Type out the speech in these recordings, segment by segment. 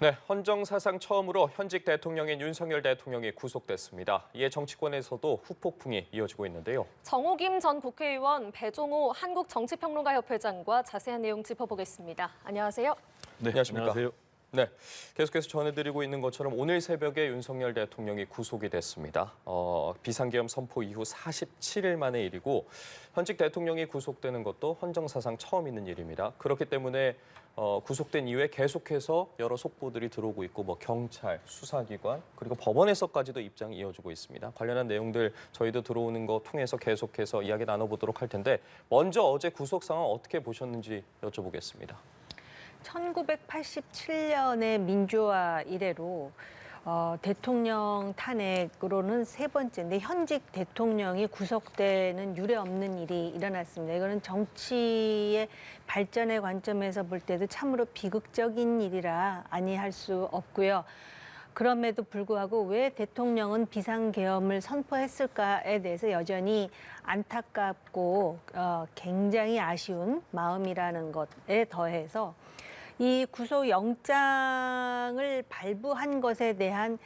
네, 헌정 사상 처음으로 현직 대통령인 윤석열 대통령이 구속됐습니다. 이에 정치권에서도 후폭풍이 이어지고 있는데요. 정호김 전 국회의원, 배종호 한국정치평론가협회장과 자세한 내용 짚어보겠습니다. 안녕하세요. 네, 안녕하십니까? 네, 계속해서 전해드리고 있는 것처럼 오늘 새벽에 윤석열 대통령이 구속이 됐습니다. 비상계엄 선포 이후 47일 만의 일이고 현직 대통령이 구속되는 것도 헌정사상 처음 있는 일입니다. 그렇기 때문에 구속된 이후에 계속해서 여러 속보들이 들어오고 있고 경찰, 수사기관 그리고 법원에서까지도 입장이 이어지고 있습니다. 관련한 내용들 저희도 들어오는 거 통해서 계속해서 이야기 나눠보도록 할 텐데 먼저 어제 구속 상황 어떻게 보셨는지 여쭤보겠습니다. 1987년의 민주화 이래로 대통령 탄핵으로는 세 번째인데 현직 대통령이 구속되는 유례 없는 일이 일어났습니다. 이거는 정치의 발전의 관점에서 볼 때도 참으로 비극적인 일이라 아니할 수 없고요. 그럼에도 불구하고 왜 대통령은 비상계엄을 선포했을까에 대해서 여전히 안타깝고 굉장히 아쉬운 마음이라는 것에 더해서 이 구속영장을 발부한 것에 대한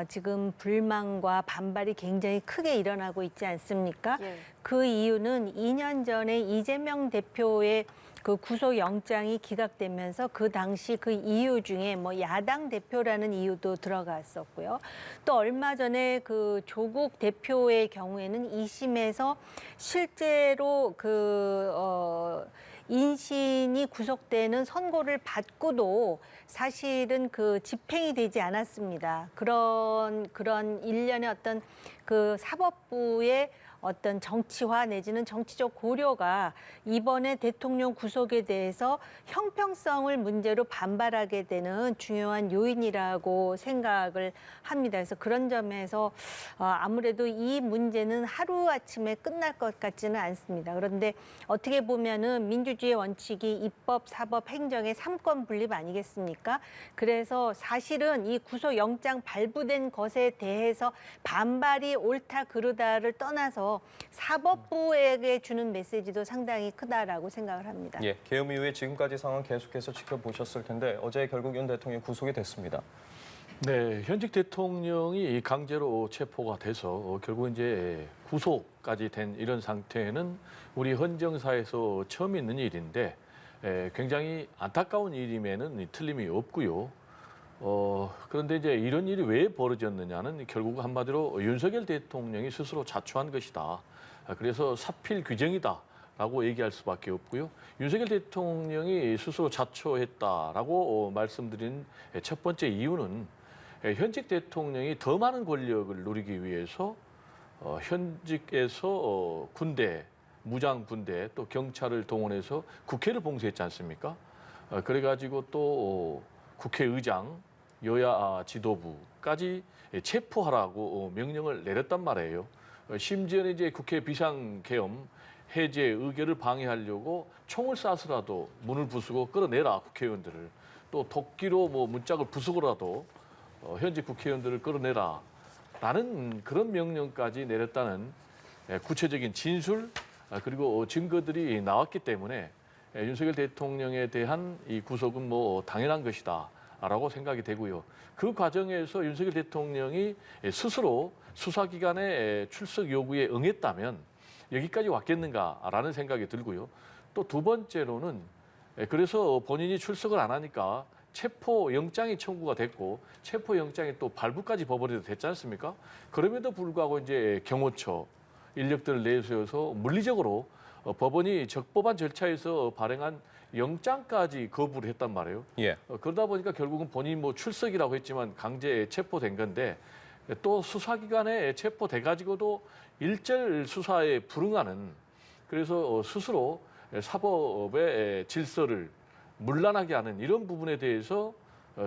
지금 불만과 반발이 굉장히 크게 일어나고 있지 않습니까? 예. 그 이유는 2년 전에 이재명 대표의 그 구속영장이 기각되면서 그 당시 그 이유 중에 야당 대표라는 이유도 들어갔었고요. 또 얼마 전에 그 조국 대표의 경우에는 2심에서 실제로 인신이 구속되는 선고를 받고도 사실은 그 집행이 되지 않았습니다. 그런 일련의 어떤 그 사법부의 어떤 정치화 내지는 정치적 고려가 이번에 대통령 구속에 대해서 형평성을 문제로 반발하게 되는 중요한 요인이라고 생각을 합니다. 그래서 그런 점에서 아무래도 이 문제는 하루아침에 끝날 것 같지는 않습니다. 그런데 어떻게 보면은 민주주의 원칙이 입법, 사법, 행정의 삼권 분립 아니겠습니까? 그래서 사실은 이 구속영장 발부된 것에 대해서 반발이 옳다 그르다를 떠나서 사법부에게 주는 메시지도 상당히 크다라고 생각을 합니다. 예, 계엄 이후에 지금까지 상황 계속해서 지켜보셨을 텐데 어제 결국 윤 대통령이 구속이 됐습니다. 네, 현직 대통령이 강제로 체포가 돼서 결국 이제 구속까지 된 이런 상태는 우리 헌정사에서 처음 있는 일인데 굉장히 안타까운 일임에는 틀림이 없고요. 그런데 이제 이런 일이 왜 벌어졌느냐는 결국 한마디로 윤석열 대통령이 스스로 자초한 것이다. 그래서 사필 규정이다라고 얘기할 수밖에 없고요. 윤석열 대통령이 스스로 자초했다라고 말씀드린 첫 번째 이유는 현직 대통령이 더 많은 권력을 누리기 위해서 현직에서 군대, 무장군대 또 경찰을 동원해서 국회를 봉쇄했지 않습니까? 그래가지고 또 국회의장, 여야 지도부까지 체포하라고 명령을 내렸단 말이에요. 심지어는 이제 국회 비상계엄 해제 의결을 방해하려고 총을 쏴서라도 문을 부수고 끌어내라 국회의원들을. 또 도끼로 문짝을 부수고라도 현직 국회의원들을 끌어내라. 라는 그런 명령까지 내렸다는 구체적인 진술 그리고 증거들이 나왔기 때문에 윤석열 대통령에 대한 이 구속은 당연한 것이다. 라고 생각이 되고요. 그 과정에서 윤석열 대통령이 스스로 수사기관의 출석 요구에 응했다면 여기까지 왔겠는가라는 생각이 들고요. 또 두 번째로는 그래서 본인이 출석을 안 하니까 체포영장이 청구가 됐고 체포영장이 또 발부까지 법원에서 됐지 않습니까? 그럼에도 불구하고 이제 경호처 인력들을 내세워서 물리적으로 법원이 적법한 절차에서 발행한 영장까지 거부를 했단 말이에요. 예. 그러다 보니까 결국은 본인이 출석이라고 했지만 강제 체포된 건데 또 수사기관에 체포돼 가지고도 일절 수사에 불응하는 그래서 스스로 사법의 질서를 문란하게 하는 이런 부분에 대해서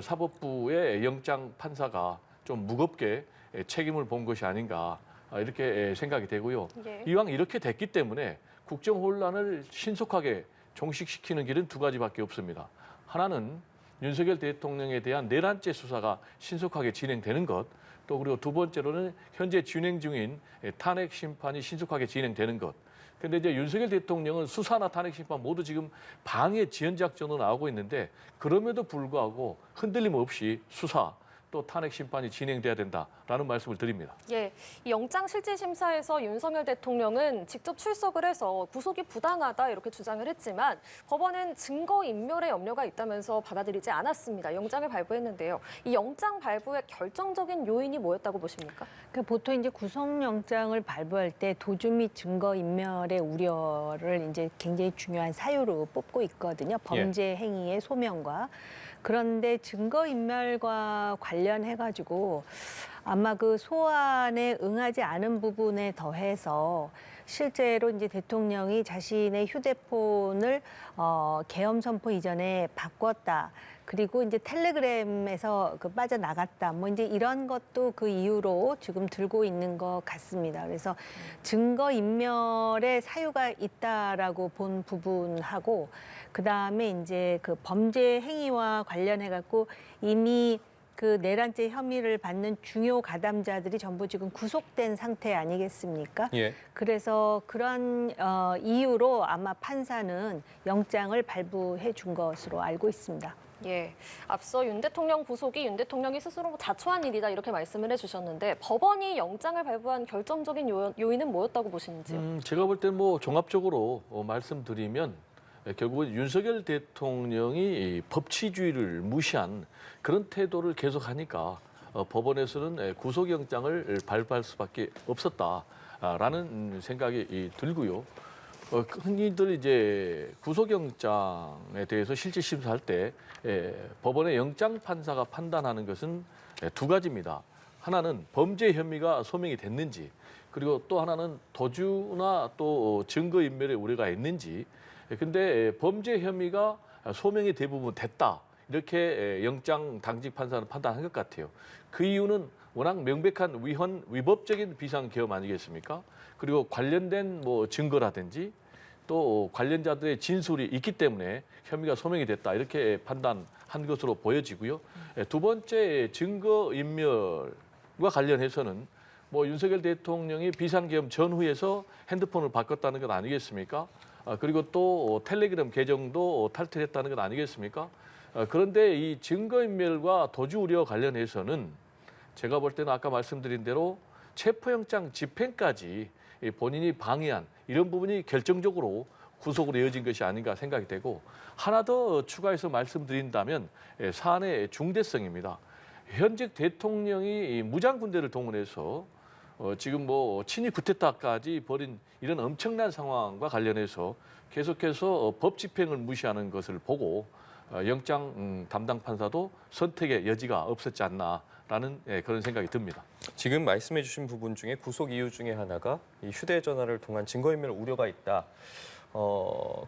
사법부의 영장 판사가 좀 무겁게 책임을 본 것이 아닌가 이렇게 생각이 되고요. 예. 이왕 이렇게 됐기 때문에 국정 혼란을 신속하게 종식시키는 길은 두 가지밖에 없습니다. 하나는 윤석열 대통령에 대한 내란죄 수사가 신속하게 진행되는 것, 또 그리고 두 번째로는 현재 진행 중인 탄핵 심판이 신속하게 진행되는 것. 근데 이제 윤석열 대통령은 수사나 탄핵 심판 모두 지금 방해 지연 작전으로 나오고 있는데 그럼에도 불구하고 흔들림 없이 수사 또 탄핵 심판이 진행돼야 된다라는 말씀을 드립니다. 예, 이 영장실질심사에서 윤석열 대통령은 직접 출석을 해서 구속이 부당하다 이렇게 주장을 했지만 법원은 증거인멸의 염려가 있다면서 받아들이지 않았습니다. 영장을 발부했는데요. 이 영장 발부의 결정적인 요인이 뭐였다고 보십니까? 그러니까 보통 이제 구속영장을 발부할 때 도주 및 증거인멸의 우려를 이제 굉장히 중요한 사유로 뽑고 있거든요. 범죄 행위의 소명과. 그런데 증거인멸과 관련해가지고 아마 그 소환에 응하지 않은 부분에 더해서 실제로 이제 대통령이 자신의 휴대폰을 계엄 선포 이전에 바꿨다. 그리고 이제 텔레그램에서 그 빠져나갔다. 뭐 이제 이런 것도 그 이유로 지금 들고 있는 것 같습니다. 그래서 증거인멸의 사유가 있다라고 본 부분하고 그다음에 이제 그 범죄 행위와 관련해 갖고 이미 그 내란죄 혐의를 받는 중요 가담자들이 전부 지금 구속된 상태 아니겠습니까? 예. 그래서 그런 이유로 아마 판사는 영장을 발부해 준 것으로 알고 있습니다. 예, 앞서 윤 대통령 구속이 윤 대통령이 스스로 자초한 일이다 이렇게 말씀을 해주셨는데 법원이 영장을 발부한 결정적인 요인은 뭐였다고 보시는지요? 제가 볼 때는 뭐 종합적으로 말씀드리면 결국은 윤석열 대통령이 이 법치주의를 무시한 그런 태도를 계속하니까 법원에서는 구속영장을 발부할 수밖에 없었다라는 생각이 들고요. 흔히들 이제 구속영장에 대해서 실질 심사할 때 법원의 영장 판사가 판단하는 것은 두 가지입니다. 하나는 범죄 혐의가 소명이 됐는지, 그리고 또 하나는 도주나 또 증거인멸의 우려가 있는지. 근데 범죄 혐의가 소명이 대부분 됐다. 이렇게 영장 당직 판사는 판단한 것 같아요. 그 이유는 워낙 명백한 위법적인 비상계엄 아니겠습니까? 그리고 관련된 뭐 증거라든지 또 관련자들의 진술이 있기 때문에 혐의가 소명이 됐다. 이렇게 판단한 것으로 보여지고요. 두 번째 증거인멸과 관련해서는 뭐 윤석열 대통령이 비상계엄 전후에서 핸드폰을 바꿨다는 것 아니겠습니까? 그리고 또 텔레그램 계정도 탈퇴했다는 것 아니겠습니까? 그런데 이 증거인멸과 도주 우려 관련해서는 제가 볼 때는 아까 말씀드린 대로 체포영장 집행까지 본인이 방해한 이런 부분이 결정적으로 구속으로 이어진 것이 아닌가 생각이 되고, 하나 더 추가해서 말씀드린다면 사안의 중대성입니다. 현직 대통령이 무장군대를 동원해서 지금 뭐 친위 쿠데타까지 벌인 이런 엄청난 상황과 관련해서 계속해서 법 집행을 무시하는 것을 보고 영장 담당 판사도 선택의 여지가 없었지 않나라는 그런 생각이 듭니다. 지금 말씀해 주신 부분 중에 구속 이유 중에 하나가 이 휴대전화를 통한 증거인멸 우려가 있다.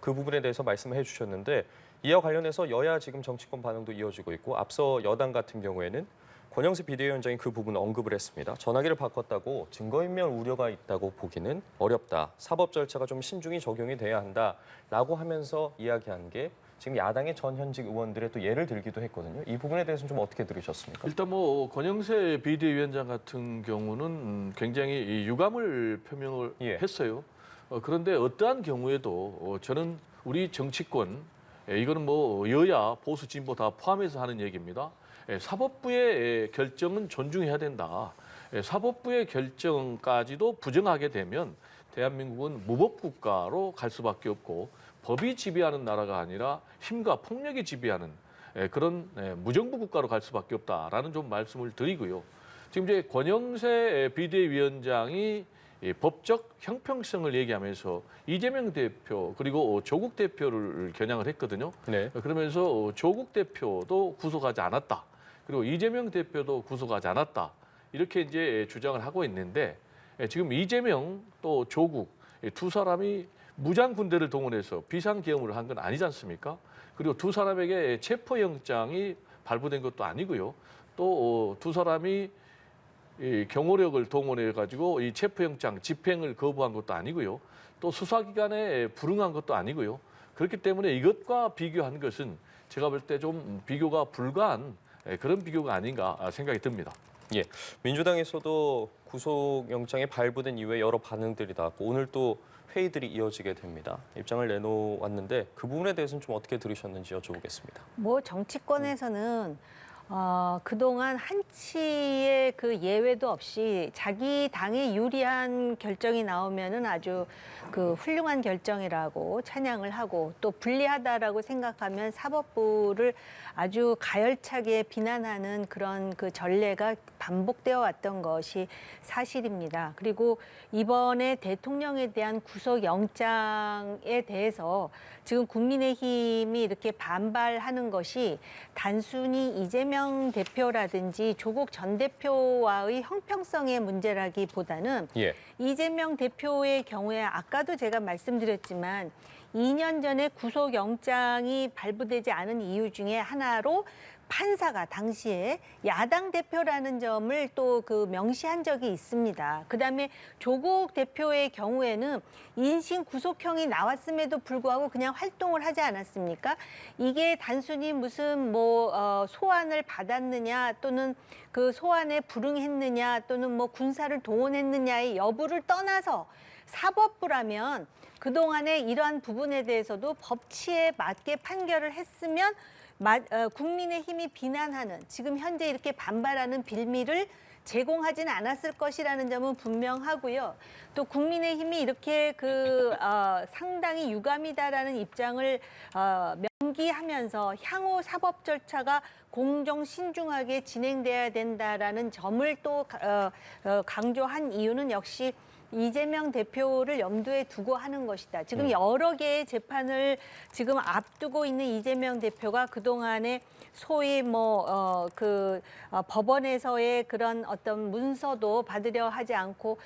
그 부분에 대해서 말씀을 해주셨는데 이와 관련해서 여야 지금 정치권 반응도 이어지고 있고 앞서 여당 같은 경우에는 권영세 비대위원장이 그 부분을 언급을 했습니다. 전화기를 바꿨다고 증거인멸 우려가 있다고 보기는 어렵다. 사법 절차가 좀 신중히 적용이 돼야 한다라고 하면서 이야기한 게 지금 야당의 전 현직 의원들의 또 예를 들기도 했거든요. 이 부분에 대해서는 좀 어떻게 들으셨습니까? 일단 뭐 권영세 비대위원장 같은 경우는 굉장히 이 유감을 표명을 했어요. 그런데 어떠한 경우에도 저는 우리 정치권 이거는 뭐 여야 보수 진보 다 포함해서 하는 얘기입니다. 사법부의 결정은 존중해야 된다. 사법부의 결정까지도 부정하게 되면 대한민국은 무법국가로 갈 수밖에 없고 법이 지배하는 나라가 아니라 힘과 폭력이 지배하는 그런 무정부 국가로 갈 수밖에 없다라는 좀 말씀을 드리고요. 지금 이제 권영세 비대위원장이 법적 형평성을 얘기하면서 이재명 대표 그리고 조국 대표를 겨냥을 했거든요. 네. 그러면서 조국 대표도 구속하지 않았다. 그리고 이재명 대표도 구속하지 않았다. 이렇게 이제 주장을 하고 있는데 지금 이재명 또 조국 두 사람이 무장 군대를 동원해서 비상계엄을 한 건 아니지 않습니까? 그리고 두 사람에게 체포영장이 발부된 것도 아니고요. 또 두 사람이 이 경호력을 동원해 가지고 이 체포영장 집행을 거부한 것도 아니고요. 또 수사기관에 불응한 것도 아니고요. 그렇기 때문에 이것과 비교한 것은 제가 볼 때 좀 비교가 불가한 그런 비교가 아닌가 생각이 듭니다. 예, 민주당에서도 구속영장이 발부된 이후에 여러 반응들이 나왔고 오늘 또 회의들이 이어지게 됩니다. 입장을 내놓았는데 그 부분에 대해서는 좀 어떻게 들으셨는지 여쭤보겠습니다. 뭐 정치권에서는 그동안 한치의 그 예외도 없이 자기 당에 유리한 결정이 나오면은 아주 그 훌륭한 결정이라고 찬양을 하고 또 불리하다라고 생각하면 사법부를 아주 가열차게 비난하는 그런 그 전례가 반복되어 왔던 것이 사실입니다. 그리고 이번에 대통령에 대한 구속영장에 대해서 지금 국민의힘이 이렇게 반발하는 것이 단순히 이재명 대표라든지 조국 전 대표와의 형평성의 문제라기보다는 예. 이재명 대표의 경우에 아까도 제가 말씀드렸지만 2년 전에 구속영장이 발부되지 않은 이유 중에 하나로 판사가 당시에 야당 대표라는 점을 또 그 명시한 적이 있습니다. 그다음에 조국 대표의 경우에는 인신 구속형이 나왔음에도 불구하고 그냥 활동을 하지 않았습니까? 이게 단순히 무슨 소환을 받았느냐 또는 그 소환에 불응했느냐 또는 뭐 군사를 동원했느냐의 여부를 떠나서 사법부라면 그동안에 이러한 부분에 대해서도 법치에 맞게 판결을 했으면 국민의힘이 비난하는 지금 현재 이렇게 반발하는 빌미를 제공하지는 않았을 것이라는 점은 분명하고요. 또 국민의힘이 이렇게 상당히 유감이다라는 입장을 명기하면서 향후 사법 절차가 공정 신중하게 진행돼야 된다라는 점을 또 강조한 이유는 역시 이재명 대표를 염두에 두고 하는 것이다. 지금 여러 개의 재판을 지금 앞두고 있는 이재명 대표가 그동안에 소위 법원에서의 그런 어떤 문서도 받으려 하지 않고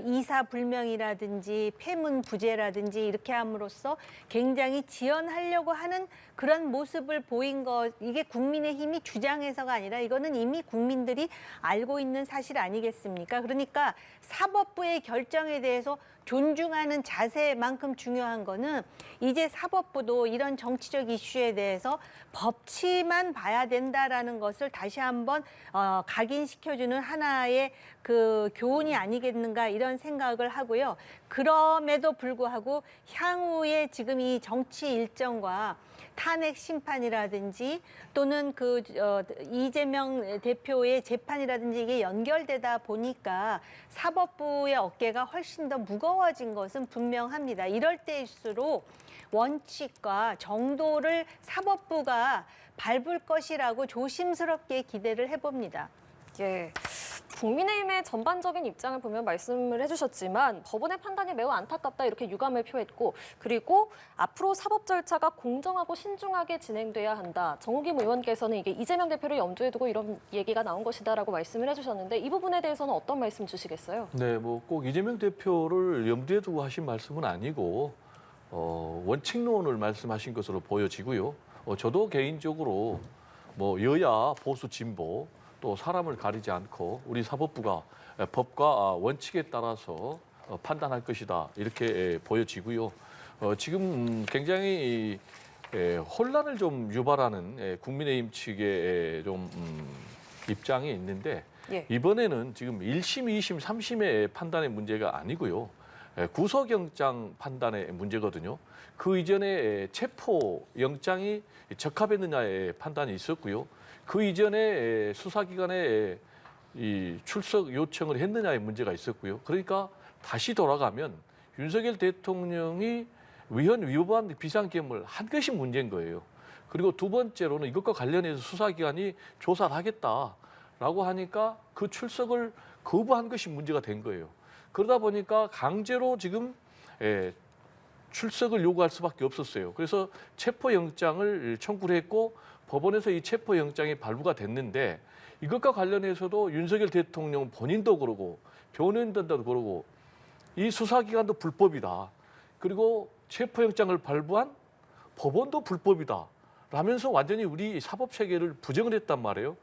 이사불명이라든지 폐문부재라든지 이렇게 함으로써 굉장히 지연하려고 하는 그런 모습을 보인 것, 이게 국민의힘이 주장해서가 아니라 이거는 이미 국민들이 알고 있는 사실 아니겠습니까? 그러니까 사법부의 결정에 대해서 존중하는 자세만큼 중요한 거는 이제 사법부도 이런 정치적 이슈에 대해서 법치만 봐야 된다라는 것을 다시 한번 각인시켜주는 하나의 그 교훈이 아니겠는가 이런 생각을 하고요. 그럼에도 불구하고 향후에 지금 이 정치 일정과 탄핵 심판이라든지 또는 이재명 대표의 재판이라든지 이게 연결되다 보니까 사법부의 어깨가 훨씬 더 무거워진 것은 분명합니다. 이럴 때일수록 원칙과 정도를 사법부가 밟을 것이라고 조심스럽게 기대를 해봅니다. 예. 국민의힘의 전반적인 입장을 보면 말씀을 해주셨지만 법원의 판단이 매우 안타깝다 이렇게 유감을 표했고 그리고 앞으로 사법 절차가 공정하고 신중하게 진행돼야 한다. 정우김 의원께서는 이게 이재명 대표를 염두에 두고 이런 얘기가 나온 것이다라고 말씀을 해주셨는데 이 부분에 대해서는 어떤 말씀 주시겠어요? 네, 뭐 꼭 이재명 대표를 염두에 두고 하신 말씀은 아니고 원칙론을 말씀하신 것으로 보여지고요. 저도 개인적으로 뭐 여야 보수 진보 또 사람을 가리지 않고 우리 사법부가 법과 원칙에 따라서 판단할 것이다 이렇게 보여지고요. 지금 굉장히 혼란을 좀 유발하는 국민의힘 측의 좀 입장이 있는데 예. 이번에는 지금 1심, 2심, 3심의 판단의 문제가 아니고요. 구속영장 판단의 문제거든요. 그 이전에 체포영장이 적합했느냐의 판단이 있었고요. 그 이전에 수사기관에 이 출석 요청을 했느냐의 문제가 있었고요. 그러니까 다시 돌아가면 윤석열 대통령이 위헌 비상계엄을 한 것이 문제인 거예요. 그리고 두 번째로는 이것과 관련해서 수사기관이 조사를 하겠다라고 하니까 그 출석을 거부한 것이 문제가 된 거예요. 그러다 보니까 강제로 지금 출석을 요구할 수밖에 없었어요. 그래서 체포영장을 청구를 했고 법원에서 이 체포영장이 발부가 됐는데 이것과 관련해서도 윤석열 대통령 본인도 그러고 변호인단도 그러고 이 수사기관도 불법이다. 그리고 체포영장을 발부한 법원도 불법이다. 라면서 완전히 우리 사법체계를 부정을 했단 말이에요.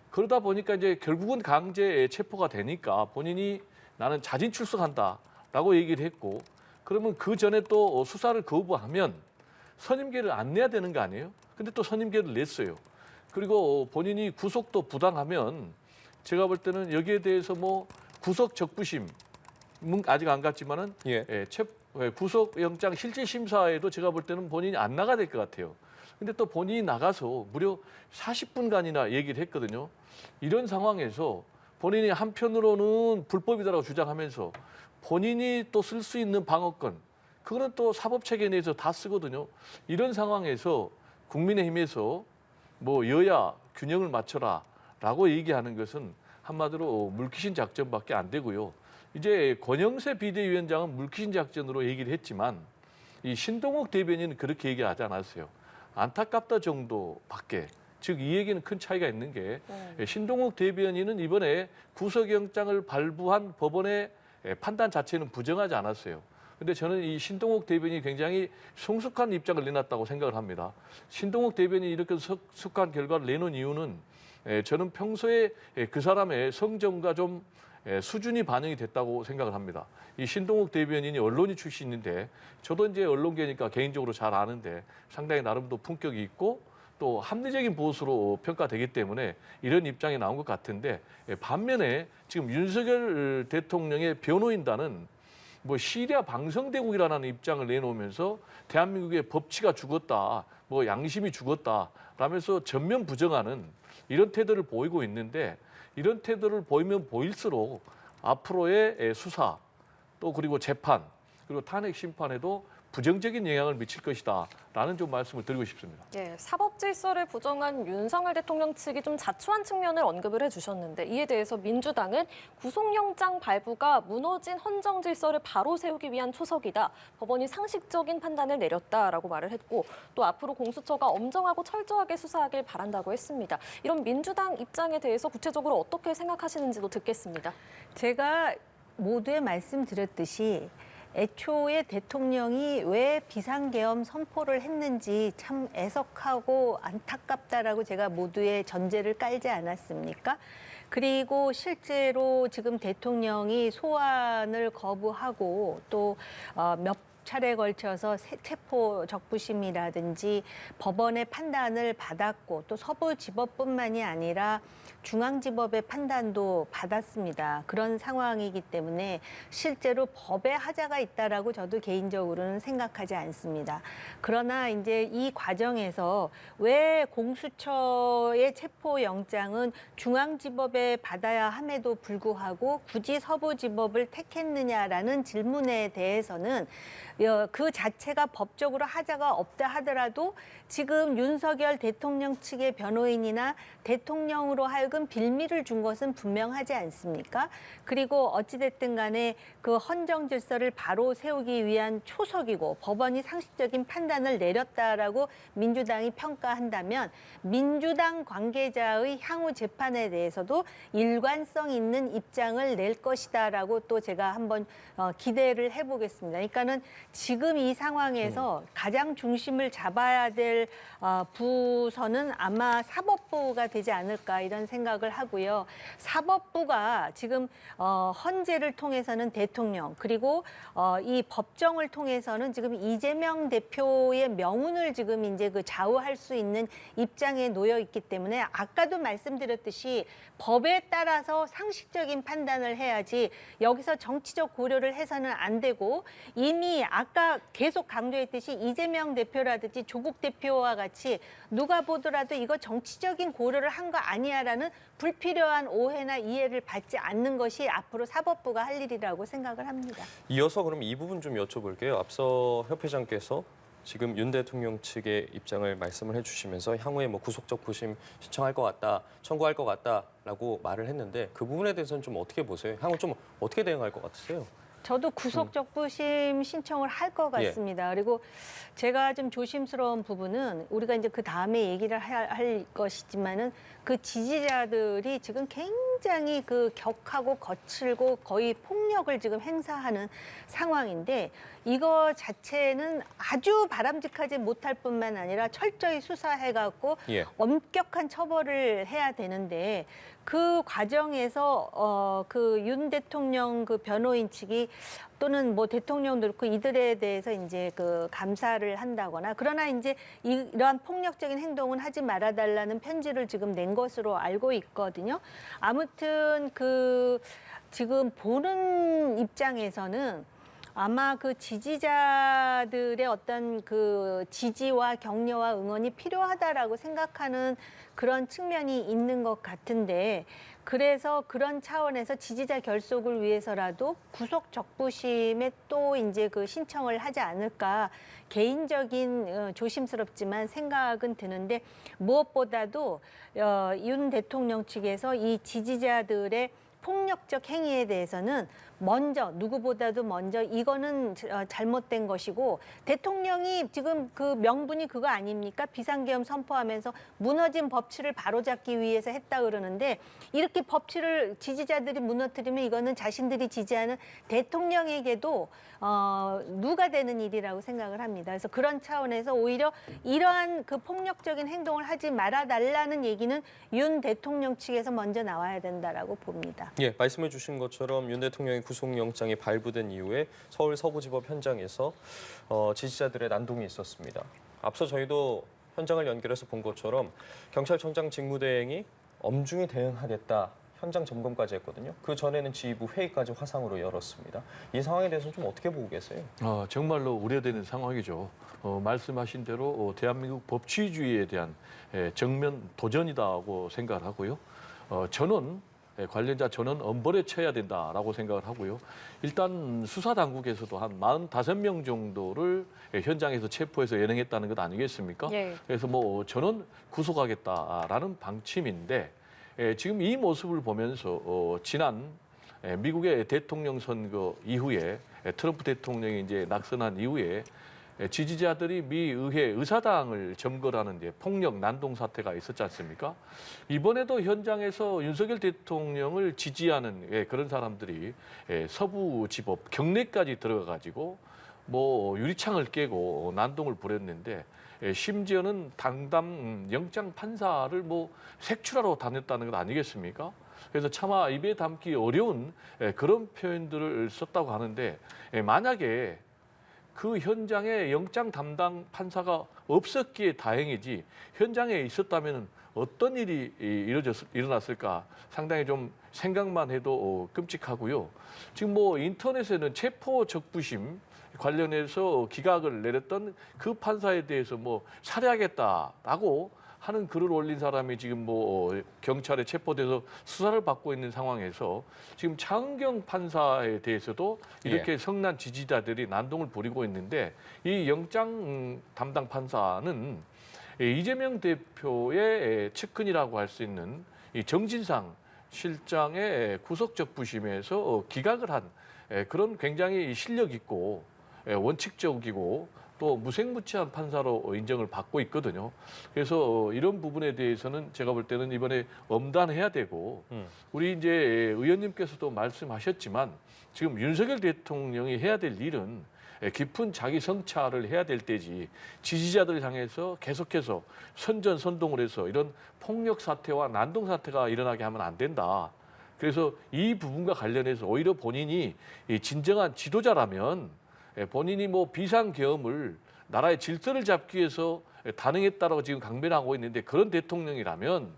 그러다 보니까 이제 결국은 강제 체포가 되니까 본인이 나는 자진 출석한다라고 얘기를 했고 그러면 그 전에 또 수사를 거부하면 선임계를 안 내야 되는 거 아니에요? 근데 또 선임계를 냈어요. 그리고 본인이 구속도 부당하면 제가 볼 때는 여기에 대해서 뭐 구속 적부심 아직 안 갔지만은 예. 구속영장 실질심사에도 제가 볼 때는 본인이 안 나가야 될 것 같아요. 근데 또 본인이 나가서 무려 40분간이나 얘기를 했거든요. 이런 상황에서 본인이 한편으로는 불법이다라고 주장하면서 본인이 또 쓸 수 있는 방어권, 그거는 또 사법체계 내에서 다 쓰거든요. 이런 상황에서 국민의힘에서 뭐 여야 균형을 맞춰라라고 얘기하는 것은 한마디로 물귀신 작전밖에 안 되고요. 이제 권영세 비대위원장은 물귀신 작전으로 얘기를 했지만 이 신동욱 대변인은 그렇게 얘기하지 않았어요. 안타깝다 정도밖에. 즉 이 얘기는 큰 차이가 있는 게 신동욱 대변인은 이번에 구속영장을 발부한 법원의 판단 자체는 부정하지 않았어요. 근데 저는 이 신동욱 대변인이 굉장히 성숙한 입장을 내놨다고 생각을 합니다. 신동욱 대변인이 이렇게 성숙한 결과를 내놓은 이유는 저는 평소에 그 사람의 성정과 좀 수준이 반영이 됐다고 생각을 합니다. 이 신동욱 대변인이 언론인 출신인데 저도 이제 언론계니까 개인적으로 잘 아는데 상당히 나름도 품격이 있고 또 합리적인 보수로 평가되기 때문에 이런 입장이 나온 것 같은데 반면에 지금 윤석열 대통령의 변호인단은 뭐 시리아 방성대국이라는 입장을 내놓으면서 대한민국의 법치가 죽었다, 뭐 양심이 죽었다 라면서 전면 부정하는 이런 태도를 보이고 있는데 이런 태도를 보이면 보일수록 앞으로의 수사 또 그리고 재판 그리고 탄핵 심판에도 부정적인 영향을 미칠 것이다라는 좀 말씀을 드리고 싶습니다. 예, 사법 질서를 부정한 윤석열 대통령 측이 좀 자초한 측면을 언급을 해주셨는데 이에 대해서 민주당은 구속영장 발부가 무너진 헌정 질서를 바로 세우기 위한 초석이다. 법원이 상식적인 판단을 내렸다라고 말을 했고 또 앞으로 공수처가 엄정하고 철저하게 수사하길 바란다고 했습니다. 이런 민주당 입장에 대해서 구체적으로 어떻게 생각하시는지도 듣겠습니다. 제가 모두에 말씀드렸듯이 애초에 대통령이 왜 비상계엄 선포를 했는지 참 애석하고 안타깝다라고 제가 모두의 전제를 깔지 않았습니까? 그리고 실제로 지금 대통령이 소환을 거부하고 또 몇 차례에 걸쳐서 체포 적부심이라든지 법원의 판단을 받았고 또 서부지법뿐만이 아니라 중앙지법의 판단도 받았습니다. 그런 상황이기 때문에 실제로 법에 하자가 있다라고 저도 개인적으로는 생각하지 않습니다. 그러나 이제 이 과정에서 왜 공수처의 체포영장은 중앙지법에 받아야 함에도 불구하고 굳이 서부지법을 택했느냐라는 질문에 대해서는 그 자체가 법적으로 하자가 없다 하더라도 지금 윤석열 대통령 측의 변호인이나 대통령으로 하여금 빌미를 준 것은 분명하지 않습니까? 그리고 어찌됐든 간에 그 헌정 질서를 바로 세우기 위한 초석이고 법원이 상식적인 판단을 내렸다라고 민주당이 평가한다면 민주당 관계자의 향후 재판에 대해서도 일관성 있는 입장을 낼 것이다라고 또 제가 한번 기대를 해보겠습니다. 그러니까는 지금 이 상황에서 가장 중심을 잡아야 될 부서는 아마 사법부가 되지 않을까 이런 생각을 하고요. 사법부가 지금 헌재를 통해서는 대통령 그리고 이 법정을 통해서는 지금 이재명 대표의 명운을 지금 이제 그 좌우할 수 있는 입장에 놓여 있기 때문에 아까도 말씀드렸듯이 법에 따라서 상식적인 판단을 해야지 여기서 정치적 고려를 해서는 안 되고 이미 아까 계속 강조했듯이 이재명 대표라든지 조국 대표와 같이 누가 보더라도 이거 정치적인 고려를 한 거 아니야라는 불필요한 오해나 이해를 받지 않는 것이 앞으로 사법부가 할 일이라고 생각을 합니다. 이어서 그럼 이 부분 좀 여쭤볼게요. 앞서 협회장께서 지금 윤 대통령 측의 입장을 말씀을 해주시면서 향후에 뭐 구속적 부심 신청할 것 같다, 청구할 것 같다라고 말을 했는데 그 부분에 대해서는 좀 어떻게 보세요? 향후 좀 어떻게 대응할 것 같으세요? 저도 구속적부심 신청을 할 것 같습니다. 그리고 제가 좀 조심스러운 부분은 우리가 이제 그 다음에 얘기를 할 것이지만은 그 지지자들이 지금 굉장히 그 격하고 거칠고 거의 폭력을 지금 행사하는 상황인데 이거 자체는 아주 바람직하지 못할 뿐만 아니라 철저히 수사해갖고 엄격한 처벌을 해야 되는데 그 과정에서 그 윤 대통령 그 변호인 측이 또는 뭐 대통령도 그렇고 이들에 대해서 이제 그 감사를 한다거나 그러나 이제 이러한 폭력적인 행동은 하지 말아달라는 편지를 지금 낸 것으로 알고 있거든요. 아무튼 그 지금 보는 입장에서는 아마 그 지지자들의 어떤 그 지지와 격려와 응원이 필요하다라고 생각하는 그런 측면이 있는 것 같은데 그래서 그런 차원에서 지지자 결속을 위해서라도 구속 적부심에 또 이제 그 신청을 하지 않을까 개인적인 조심스럽지만 생각은 드는데 무엇보다도 윤 대통령 측에서 이 지지자들의 폭력적 행위에 대해서는 먼저 누구보다도 먼저 이거는 잘못된 것이고 대통령이 지금 그 명분이 그거 아닙니까? 비상계엄 선포하면서 무너진 법치를 바로잡기 위해서 했다 그러는데 이렇게 법치를 지지자들이 무너뜨리면 이거는 자신들이 지지하는 대통령에게도 누가 되는 일이라고 생각을 합니다. 그래서 그런 차원에서 오히려 이러한 그 폭력적인 행동을 하지 말아달라는 얘기는 윤 대통령 측에서 먼저 나와야 된다라고 봅니다. 예, 말씀해 주신 것처럼 윤 대통령의 구속영장이 발부된 이후에 서울 서부지법 현장에서 지지자들의 난동이 있었습니다. 앞서 저희도 현장을 연결해서 본 것처럼 경찰청장 직무대행이 엄중히 대응하겠다. 현장 점검까지 했거든요. 그 전에는 지휘부 회의까지 화상으로 열었습니다. 이 상황에 대해서는 좀 어떻게 보고 계세요? 정말로 우려되는 상황이죠. 말씀하신 대로 대한민국 법치주의에 대한 정면 도전이다고 생각을 하고요. 관련자 전원 엄벌에 처해야 된다라고 생각을 하고요. 일단 수사 당국에서도 한 45명 정도를 현장에서 체포해서 연행했다는 것 아니겠습니까? 예. 그래서 뭐 전원 구속하겠다라는 방침인데 지금 이 모습을 보면서 지난 미국의 대통령 선거 이후에 트럼프 대통령이 이제 낙선한 이후에 지지자들이 미 의회 의사당을 점거하는 폭력 난동 사태가 있었지 않습니까? 이번에도 현장에서 윤석열 대통령을 지지하는 그런 사람들이 서부지법 경내까지 들어가가지고 뭐 유리창을 깨고 난동을 부렸는데 심지어는 당담 영장 판사를 뭐 색출하러 다녔다는 것 아니겠습니까? 그래서 차마 입에 담기 어려운 그런 표현들을 썼다고 하는데 만약에 그 현장에 영장 담당 판사가 없었기에 다행이지 현장에 있었다면 어떤 일이 일어났을까 상당히 좀 생각만 해도 끔찍하고요. 지금 뭐 인터넷에는 체포 적부심 관련해서 기각을 내렸던 그 판사에 대해서 뭐 살해하겠다라고 하는 글을 올린 사람이 지금 뭐 경찰에 체포돼서 수사를 받고 있는 상황에서 지금 차은경 판사에 대해서도 이렇게 성난 지지자들이 난동을 부리고 있는데 이 영장 담당 판사는 이재명 대표의 측근이라고 할 수 있는 이 정진상 실장의 구속적부심에서 기각을 한 그런 굉장히 실력 있고 원칙적이고 또 무색무취한 판사로 인정을 받고 있거든요. 그래서 이런 부분에 대해서는 제가 볼 때는 이번에 엄단해야 되고 우리 이제 의원님께서도 말씀하셨지만 지금 윤석열 대통령이 해야 될 일은 깊은 자기 성찰을 해야 될 때지 지지자들 향해서 계속해서 선전선동을 해서 이런 폭력 사태와 난동 사태가 일어나게 하면 안 된다. 그래서 이 부분과 관련해서 오히려 본인이 진정한 지도자라면 본인이 뭐 비상계엄을 나라의 질서를 잡기 위해서 단행했다라고 지금 강변하고 있는데 그런 대통령이라면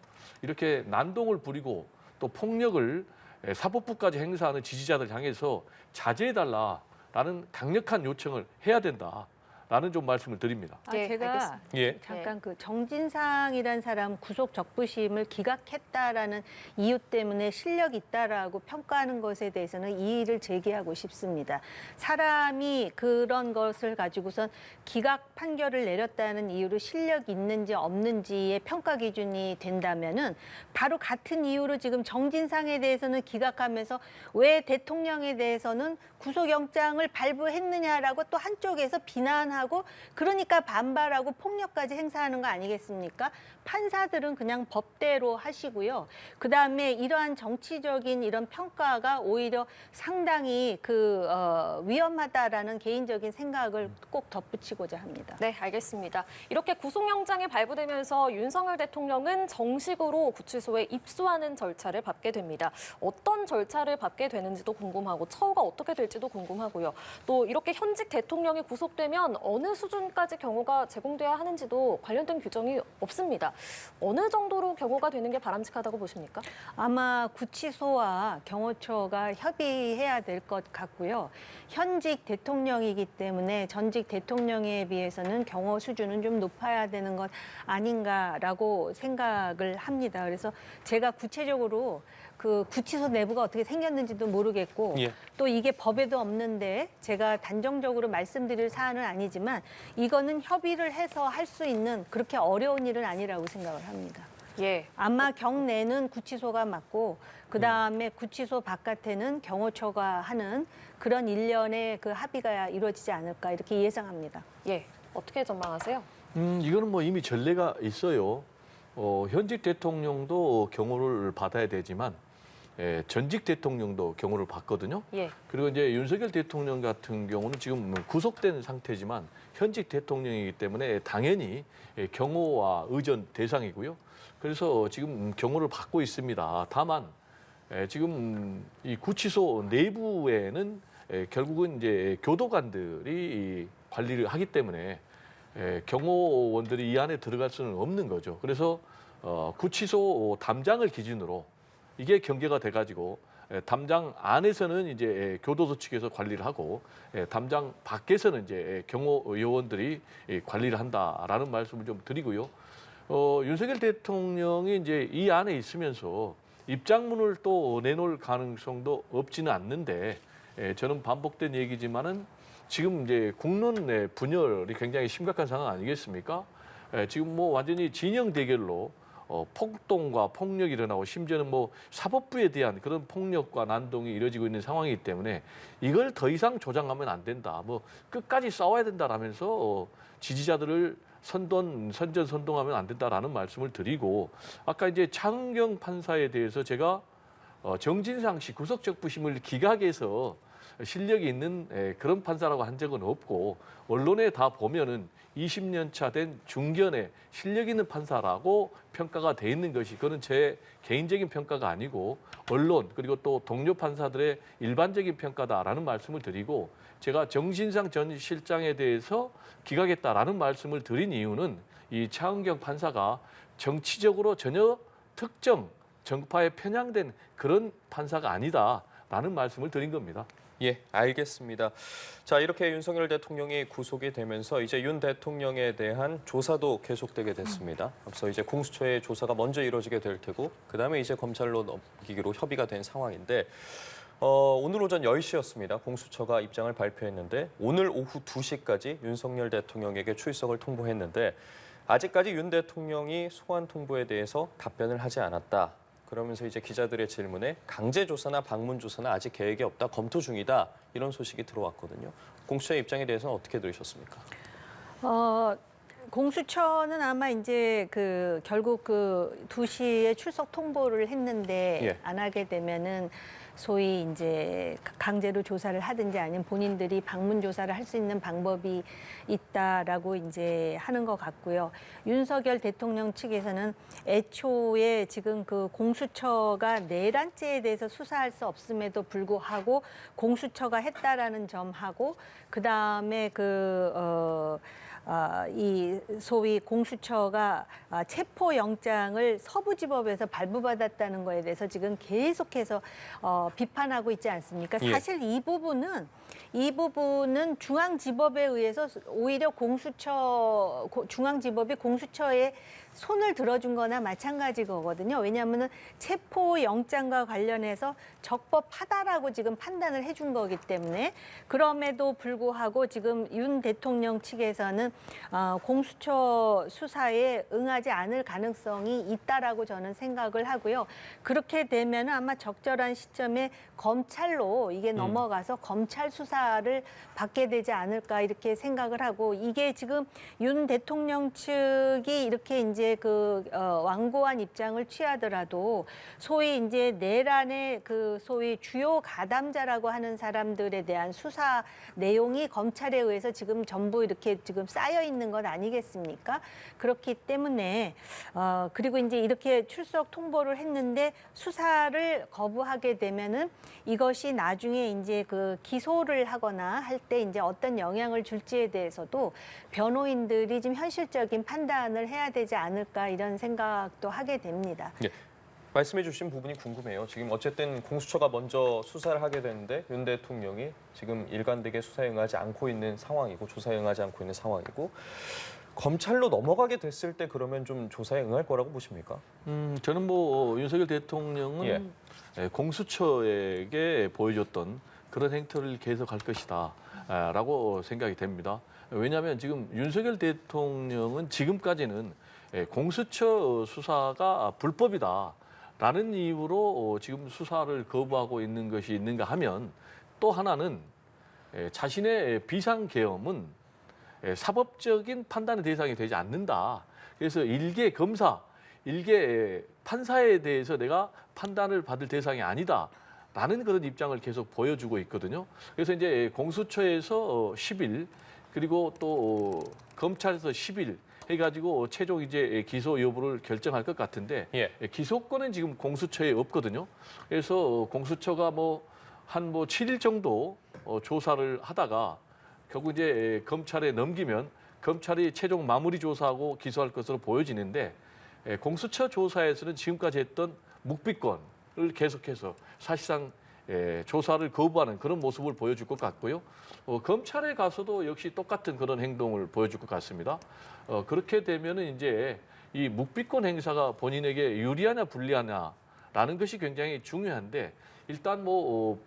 이렇게 난동을 부리고 또 폭력을 사법부까지 행사하는 지지자들 향해서 자제해달라라는 강력한 요청을 해야 된다라는 좀 말씀을 드립니다. 예, 제가 알겠습니다. 예. 잠깐 그 정진상이라는 사람 구속 적부심을 기각했다라는 이유 때문에 실력 있다라고 평가하는 것에 대해서는 이의를 제기하고 싶습니다. 사람이 그런 것을 가지고선 기각 판결을 내렸다는 이유로 실력 있는지 없는지의 평가 기준이 된다면은 바로 같은 이유로 지금 정진상에 대해서는 기각하면서 왜 대통령에 대해서는 구속영장을 발부했느냐라고 또 한쪽에서 비난하고 그러니까 반발하고 폭력까지 행사하는 거 아니겠습니까? 판사들은 그냥 법대로 하시고요. 그다음에 이러한 정치적인 이런 평가가 오히려 상당히 위험하다라는 개인적인 생각을 꼭 덧붙이고자 합니다. 네, 알겠습니다. 이렇게 구속영장이 발부되면서 윤석열 대통령은 정식으로 구치소에 입소하는 절차를 밟게 됩니다. 어떤 절차를 밟게 되는지도 궁금하고 처우가 어떻게 될지도 궁금하고요. 또 이렇게 현직 대통령이 구속되면 어느 수준까지 경호가 제공돼야 하는지도 관련된 규정이 없습니다. 어느 정도로 경호가 되는 게 바람직하다고 보십니까? 아마 구치소와 경호처가 협의해야 될 것 같고요. 현직 대통령이기 때문에 전직 대통령에 비해서는 경호 수준은 좀 높아야 되는 것 아닌가라고 생각을 합니다. 그래서 제가 구체적으로 그 구치소 내부가 어떻게 생겼는지도 모르겠고 예. 또 이게 법에도 없는데 제가 단정적으로 말씀드릴 사안은 아니지만 이거는 협의를 해서 할 수 있는 그렇게 어려운 일은 아니라고 생각을 합니다. 예. 아마 경내는 구치소가 맞고 그다음에 구치소 바깥에는 경호처가 하는 그런 일련의 그 합의가 이루어지지 않을까 이렇게 예상합니다. 예. 어떻게 전망하세요? 이거는 뭐 이미 전례가 있어요. 현직 대통령도 경호를 받아야 되지만 전직 대통령도 경호를 받거든요. 예. 그리고 이제 윤석열 대통령 같은 경우는 지금 구속된 상태지만 현직 대통령이기 때문에 당연히 경호와 의전 대상이고요. 그래서 지금 경호를 받고 있습니다. 다만 지금 이 구치소 내부에는 결국은 이제 교도관들이 관리를 하기 때문에 경호원들이 이 안에 들어갈 수는 없는 거죠. 그래서 구치소 담장을 기준으로 이게 경계가 돼가지고 담장 안에서는 이제 교도소 측에서 관리를 하고 담장 밖에서는 이제 경호 요원들이 관리를 한다라는 말씀을 좀 드리고요. 윤석열 대통령이 이제 이 안에 있으면서 입장문을 또 내놓을 가능성도 없지는 않는데 저는 반복된 얘기지만은 지금 이제 국론 내 분열이 굉장히 심각한 상황 아니겠습니까? 지금 뭐 완전히 진영 대결로 폭동과 폭력이 일어나고 심지어는 뭐 사법부에 대한 그런 폭력과 난동이 이뤄지고 있는 상황이기 때문에 이걸 더 이상 조장하면 안 된다. 뭐 끝까지 싸워야 된다라면서 지지자들을 선전선동하면 안 된다라는 말씀을 드리고 아까 이제 차은경 판사에 대해서 제가 정진상 씨 구속적부심을 기각해서 실력이 있는 그런 판사라고 한 적은 없고 언론에 다 보면은 20년 차 된 중견의 실력 있는 판사라고 평가가 돼 있는 것이 그건 제 개인적인 평가가 아니고 언론 그리고 또 동료 판사들의 일반적인 평가다라는 말씀을 드리고 제가 정진상 전 실장에 대해서 기각했다라는 말씀을 드린 이유는 이 차은경 판사가 정치적으로 전혀 특정 정파에 편향된 그런 판사가 아니다라는 말씀을 드린 겁니다. 예, 알겠습니다. 자, 이렇게 윤석열 대통령이 구속이 되면서 이제 윤 대통령에 대한 조사도 계속되게 됐습니다. 앞서 이제 공수처의 조사가 먼저 이루어지게 될 테고 그다음에 이제 검찰로 넘기기로 협의가 된 상황인데 오늘 오전 10시였습니다. 공수처가 입장을 발표했는데 오늘 오후 2시까지 윤석열 대통령에게 출석을 통보했는데 아직까지 윤 대통령이 소환 통보에 대해서 답변을 하지 않았다. 그러면서 이제 기자들의 질문에 강제 조사나 방문 조사는 아직 계획이 없다, 검토 중이다 이런 소식이 들어왔거든요. 공수처의 입장에 대해서는 어떻게 들으셨습니까? 공수처는 아마 이제 결국 2시에 출석 통보를 했는데 예. 안 하게 되면은 소위 이제 강제로 조사를 하든지 아니면 본인들이 방문 조사를 할 수 있는 방법이 있다라고 이제 하는 것 같고요. 윤석열 대통령 측에서는 애초에 지금 그 공수처가 내란죄에 대해서 수사할 수 없음에도 불구하고 공수처가 했다라는 점하고 그다음에 이 소위 공수처가 체포영장을 서부지법에서 발부받았다는 거에 대해서 지금 계속해서 비판하고 있지 않습니까? 예. 사실 이 부분은 중앙지법에 의해서 오히려 중앙지법이 공수처에 손을 들어준 거나 마찬가지 거거든요. 왜냐하면 체포영장과 관련해서 적법하다라고 지금 판단을 해준 거기 때문에 그럼에도 불구하고 지금 윤 대통령 측에서는 공수처 수사에 응하지 않을 가능성이 있다라고 저는 생각을 하고요. 그렇게 되면 아마 적절한 시점에 검찰로 이게 넘어가서 검찰 수사를 받게 되지 않을까 이렇게 생각을 하고 이게 지금 윤 대통령 측이 이렇게 이제 이제 완고한 입장을 취하더라도 소위 이제 내란의 소위 주요 가담자라고 하는 사람들에 대한 수사 내용이 검찰에 의해서 지금 전부 이렇게 지금 쌓여 있는 것 아니겠습니까? 그렇기 때문에 그리고 이제 이렇게 출석 통보를 했는데 수사를 거부하게 되면은 이것이 나중에 이제 기소를 하거나 할 때 이제 어떤 영향을 줄지에 대해서도 변호인들이 좀 현실적인 판단을 해야 되지 않을까 이런 생각도 하게 됩니다. 예. 말씀해 주신 부분이 궁금해요. 지금 어쨌든 공수처가 먼저 수사를 하게 되는데 윤 대통령이 지금 일관되게 수사에 응하지 않고 있는 상황이고 조사에 응하지 않고 있는 상황이고 검찰로 넘어가게 됐을 때 그러면 좀 조사에 응할 거라고 보십니까? 저는 윤석열 대통령은 공수처에게 보여줬던 그런 행태를 계속할 것이다 라고 생각이 됩니다. 왜냐하면 지금 윤석열 대통령은 지금까지는 공수처 수사가 불법이다라는 이유로 지금 수사를 거부하고 있는 것이 있는가 하면 또 하나는 자신의 비상계엄은 사법적인 판단의 대상이 되지 않는다. 그래서 일개 검사, 일개 판사에 대해서 내가 판단을 받을 대상이 아니다라는 그런 입장을 계속 보여주고 있거든요. 그래서 이제 공수처에서 10일 그리고 또 검찰에서 10일 해가지고 최종 이제 기소 여부를 결정할 것 같은데 기소권은 지금 공수처에 없거든요. 그래서 공수처가 한 7일 정도 조사를 하다가 결국 이제 검찰에 넘기면 검찰이 최종 마무리 조사하고 기소할 것으로 보여지는데 공수처 조사에서는 지금까지 했던 묵비권을 계속해서 사실상 조사를 거부하는 그런 모습을 보여줄 것 같고요. 검찰에 가서도 역시 똑같은 그런 행동을 보여줄 것 같습니다. 그렇게 되면은 이제 이 묵비권 행사가 본인에게 유리하냐 불리하냐라는 것이 굉장히 중요한데 일단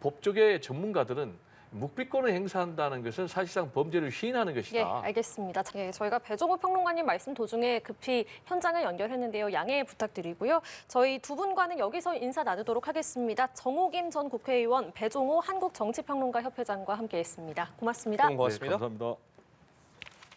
법조계 전문가들은 묵비권을 행사한다는 것은 사실상 범죄를 시인하는 것이다. 예, 알겠습니다. 저희가 배종우 평론가님 말씀 도중에 급히 현장을 연결했는데요. 양해 부탁드리고요. 저희 두 분과는 여기서 인사 나누도록 하겠습니다. 정호김 전 국회의원, 배종우 한국정치평론가협회장과 함께했습니다. 고맙습니다. 고맙습니다. 감사합니다.